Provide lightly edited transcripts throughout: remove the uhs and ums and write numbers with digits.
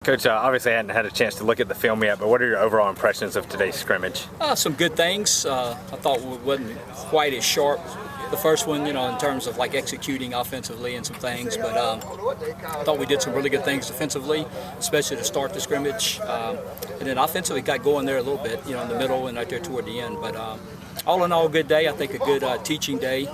Coach, obviously I hadn't had a chance to look at the film yet, but what are your overall impressions of today's scrimmage? Some good things. I thought we wasn't quite as sharp the first one, in terms of like executing offensively and some things, but I thought we did some really good things defensively, especially to start the scrimmage. And then offensively got going there a little bit, in the middle and right there toward the end. But all in all, a good day. I think a good teaching day.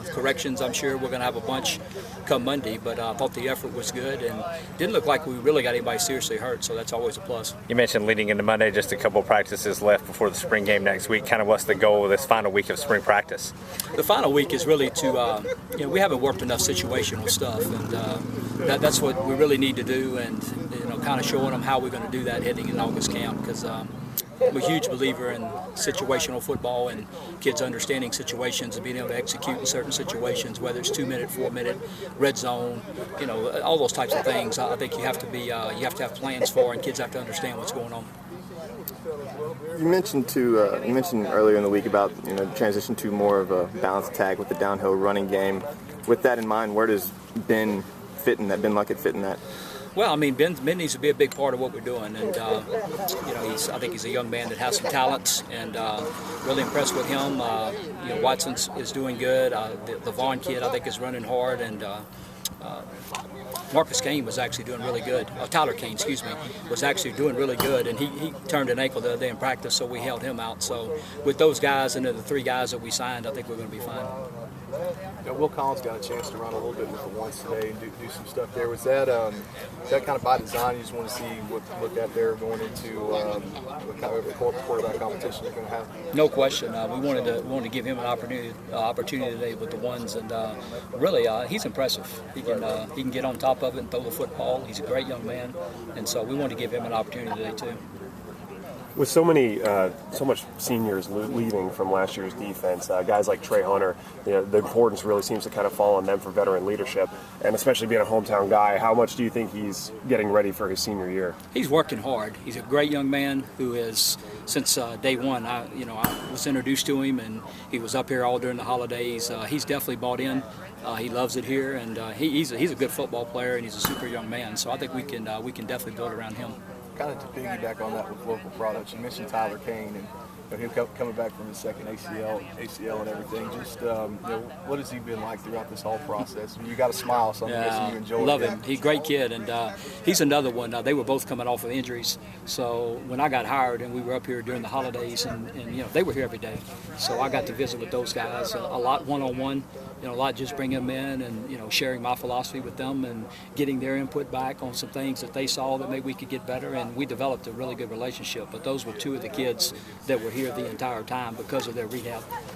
Corrections, I'm sure we're going to have a bunch come Monday, but I thought the effort was good and didn't look like we really got anybody seriously hurt, so that's always a plus. You mentioned leading into Monday, just a couple of practices left before the spring game next week. Kind of what's the goal of this final week of spring practice? The final week is really to, we haven't worked enough situational stuff, and that's what we really need to do, and kind of showing them how we're going to do that heading in August camp, because I'm a huge believer in situational football and kids understanding situations and being able to execute in certain situations, whether it's 2-minute, 4-minute, red zone, all those types of things. I think you have to have plans for, and kids have to understand what's going on. You mentioned earlier in the week about transition to more of a balanced attack with the downhill running game. With that in mind, where does Ben Luckett fit in that? Well, I mean, Ben needs to be a big part of what we're doing, and I think he's a young man that has some talents, and really impressed with him. Watson is doing good. The Vaughn kid, I think, is running hard, and Marcus Kane was actually doing really good. Tyler Kane, excuse me, was actually doing really good, and he turned an ankle the other day in practice, so we held him out. So with those guys and the 3 guys that we signed, I think we're going to be fine. Will Collins got a chance to run a little bit with the ones today and do some stuff there. Was that kind of by design? You just want to see what to look at there going into what kind of quarterback competition you're going to have? No question. We wanted to give him an opportunity today with the ones, and really he's impressive. He can get on top of it and throw the football. He's a great young man, and so we wanted to give him an opportunity today too. With so much seniors leaving from last year's defense, guys like Trey Hunter, the importance really seems to kind of fall on them for veteran leadership, and especially being a hometown guy. How much do you think he's getting ready for his senior year? He's working hard. He's a great young man who is, since day one, I was introduced to him, and he was up here all during the holidays. He's definitely bought in. He loves it here, and he's a good football player, and he's a super young man. So I think we can definitely build around him. Kind of to piggyback on that with local products, you mentioned Tyler Kane and him coming back from his second ACL and everything. Just what has he been like throughout this whole process? You got to smile, so I'm guessing you enjoy it. Love him. He's a great kid, and he's another one. They were both coming off of injuries, so when I got hired and we were up here during the holidays, and they were here every day, so I got to visit with those guys a lot one-on-one. A lot just bringing them in and sharing my philosophy with them and getting their input back on some things that they saw that maybe we could get better, and we developed a really good relationship. But those were 2 of the kids that were here the entire time because of their rehab.